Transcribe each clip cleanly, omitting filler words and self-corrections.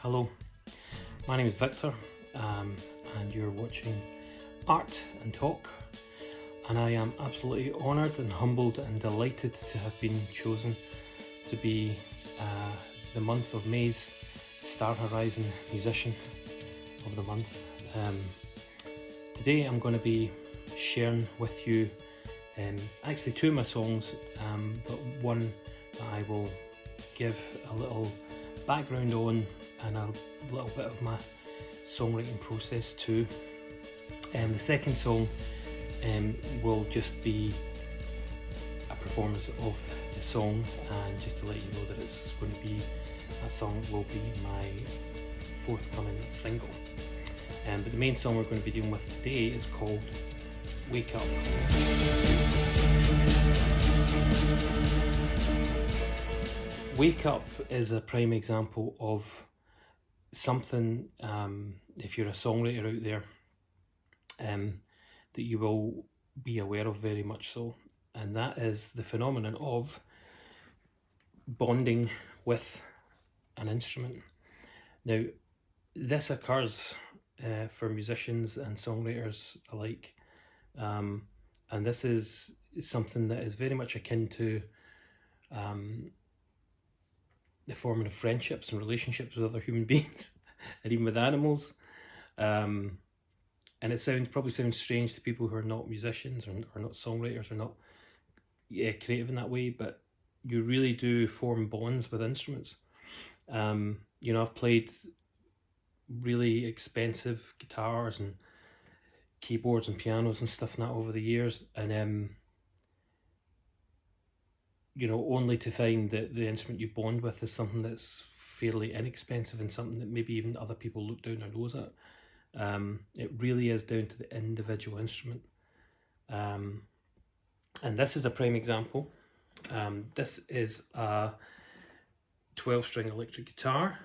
Hello, my name is Victor, and you're watching Art and Talk, and I am absolutely honoured and humbled and delighted to have been chosen to be the month of May's Star Horizon Musician of the Month. Today I'm going to be sharing with you actually two of my songs, but one that I will give a little background on and a little bit of my songwriting process too. The second song will just be a performance of the song, and just to let you know that it's going to be, that song will be my forthcoming single. But the main song we're going to be dealing with today is called Wake Up. Wake Up is a prime example of something, if you're a songwriter out there, that you will be aware of very much so, and that is the phenomenon of bonding with an instrument. Now, this occurs for musicians and songwriters alike, and this is something that is very much akin to the forming of friendships and relationships with other human beings and even with animals. And it probably sounds strange to people who are not musicians or not songwriters or not creative in that way, but you really do form bonds with instruments. You know, I've played really expensive guitars and keyboards and pianos and stuff like that over the years, and you know, only to find that the instrument you bond with is something that's fairly inexpensive and something that maybe even other people look down their nose at. It really is down to the individual instrument. And this is a prime example. This is a 12-string electric guitar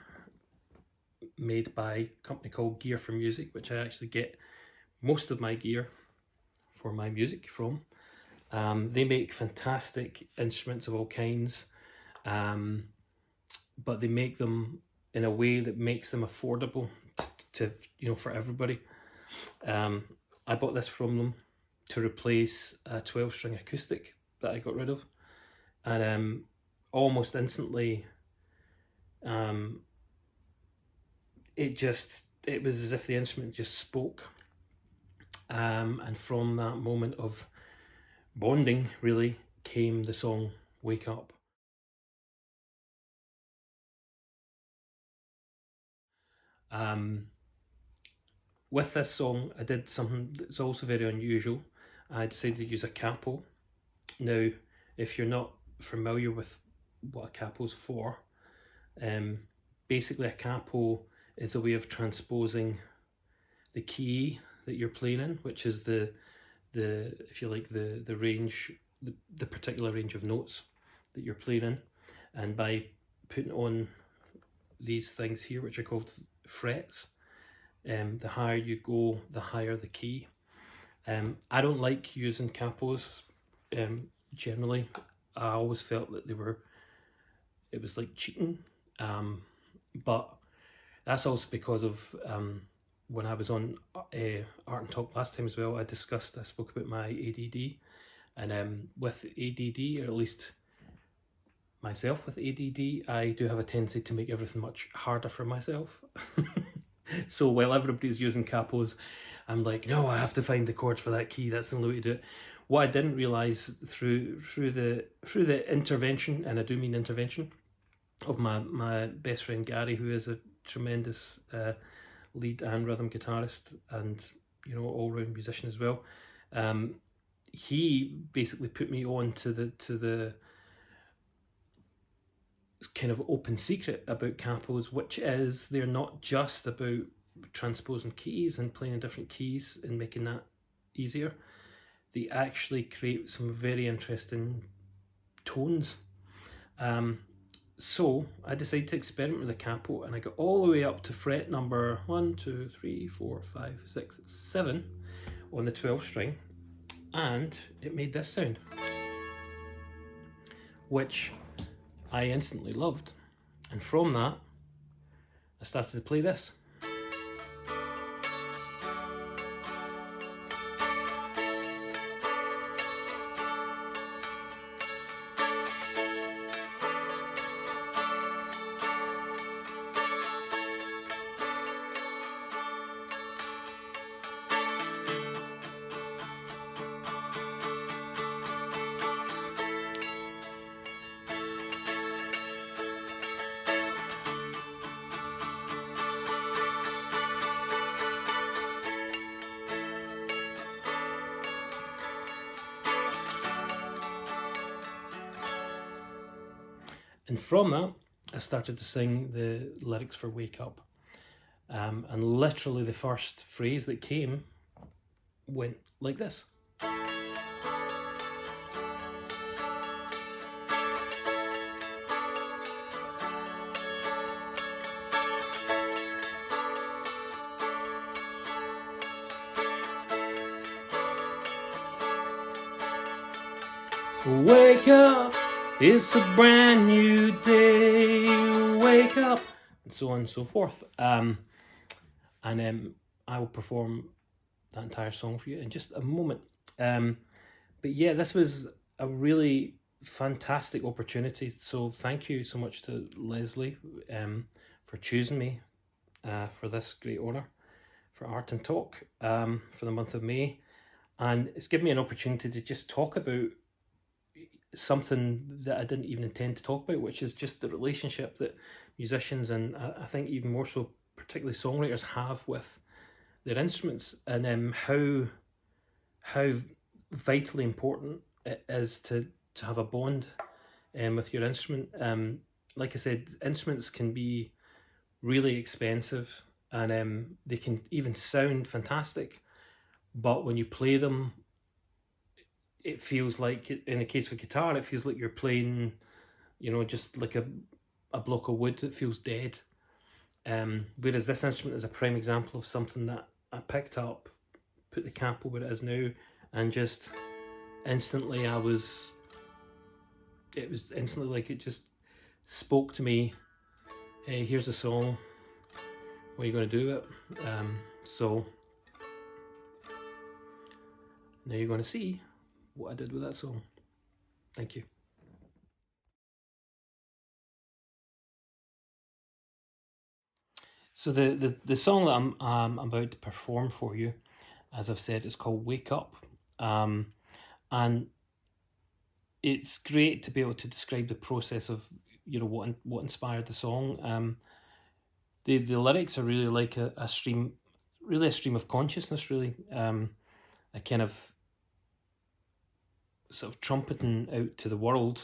made by a company called Gear for Music, which I actually get most of my gear for my music from. They make fantastic instruments of all kinds, but they make them in a way that makes them affordable to you know, for everybody. I bought this from them to replace a 12-string acoustic that I got rid of, and almost instantly it was as if the instrument just spoke, and from that moment of bonding really came the song Wake Up. With this song I did something that's also very unusual. I decided to use a capo. Now, if you're not familiar with what a capo's for, basically a capo is a way of transposing the key that you're playing in, which is the if you like, the range, the particular range of notes that you're playing in, and by putting on these things here, which are called frets, the higher you go, the higher the key. I don't like using capos generally. I always felt that it was like cheating, but that's also because of when I was on Art and Talk last time as well, I spoke about my ADD, and with ADD, or at least myself with ADD, I do have a tendency to make everything much harder for myself. So while everybody's using capos, I'm like, no, I have to find the chords for that key. That's the only way to do it. What I didn't realise through the intervention, and I do mean intervention, of my best friend Gary, who is a tremendous lead and rhythm guitarist, and you know, all-round musician as well. He basically put me on to the kind of open secret about capos, which is they're not just about transposing keys and playing in different keys and making that easier. They actually create some very interesting tones. So I decided to experiment with the capo, and I got all the way up to fret number 1, 2, 3, 4, 5, 6, 7 on the 12 string, and it made this sound, which I instantly loved. And from that, I started to play this. And from that, I started to sing the lyrics for Wake Up. And literally the first phrase that came went like this. Wake up, it's a brand new day, wake up, and so on and so forth. And I will perform that entire song for you in just a moment. But yeah, this was a really fantastic opportunity. So thank you so much to Leslie for choosing me for this great honour for Art and Talk for the month of May. And it's given me an opportunity to just talk about something that I didn't even intend to talk about, which is just the relationship that musicians, and I think even more so particularly songwriters, have with their instruments, and how vitally important it is to have a bond with your instrument. Like I said, instruments can be really expensive, and they can even sound fantastic, but when you play them, it feels like, in the case of a guitar, it feels like you're playing, just like a block of wood that feels dead. Whereas this instrument is a prime example of something that I picked up, put the capo where it is now, and just instantly it was instantly like it just spoke to me. Hey, here's a song. What are you going to do with it? So now you're going to see what I did with that song. Thank you. So the song that I'm about to perform for you, as I've said, is called Wake Up. And it's great to be able to describe the process of, what inspired the song. The lyrics are really like a stream of consciousness, really. A kind of sort of trumpeting out to the world,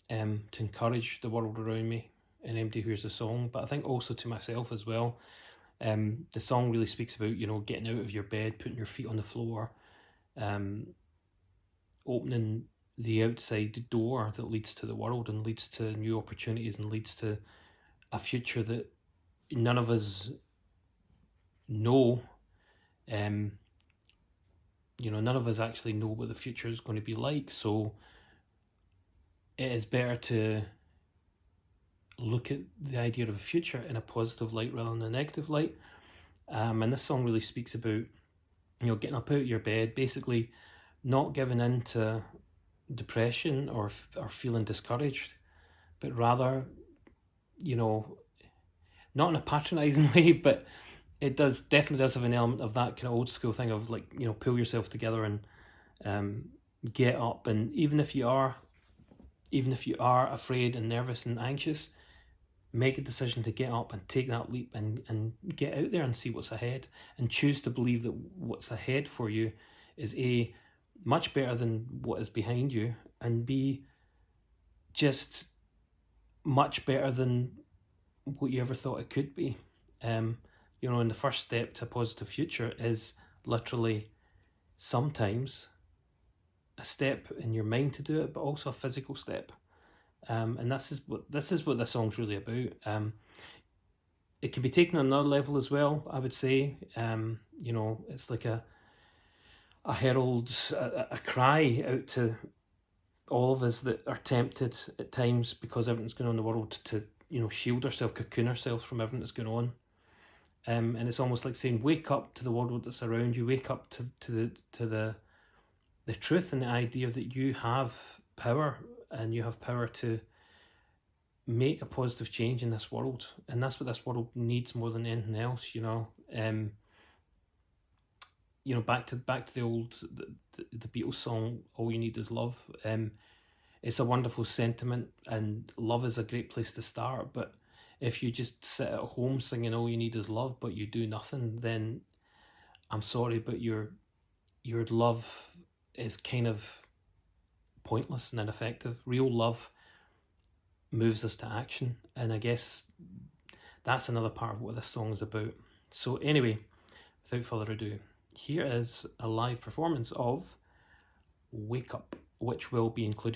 to encourage the world around me and anybody who hears the song, but I think also to myself as well. The song really speaks about, getting out of your bed, putting your feet on the floor, opening the outside door that leads to the world and leads to new opportunities and leads to a future that none of us know. None of us actually know what the future is going to be like, so it is better to look at the idea of a future in a positive light rather than a negative light. And this song really speaks about, getting up out of your bed, basically not giving in to depression or feeling discouraged, but rather, not in a patronising way, but it definitely does have an element of that kind of old school thing of, like, pull yourself together and get up. And even if you are afraid and nervous and anxious, make a decision to get up and take that leap and get out there and see what's ahead, and choose to believe that what's ahead for you is A, much better than what is behind you, and B, just much better than what you ever thought it could be. And the first step to a positive future is literally sometimes a step in your mind to do it, but also a physical step. And this is what this song's really about. It can be taken on another level as well, I would say. It's like a herald, a cry out to all of us that are tempted at times because everything's going on in the world to shield ourselves, cocoon ourselves from everything that's going on. And it's almost like saying, wake up to the world that's around you, wake up to the truth and the idea that you have power, and you have power to make a positive change in this world. And that's what this world needs more than anything else, back to the old the Beatles song, "All You Need Is Love." It's a wonderful sentiment, and love is a great place to start. But if you just sit at home singing "All You Need Is Love," but you do nothing, then I'm sorry, but your love is kind of pointless and ineffective. Real love moves us to action, and I guess that's another part of what this song is about. So anyway, without further ado, here is a live performance of "Wake Up," which will be included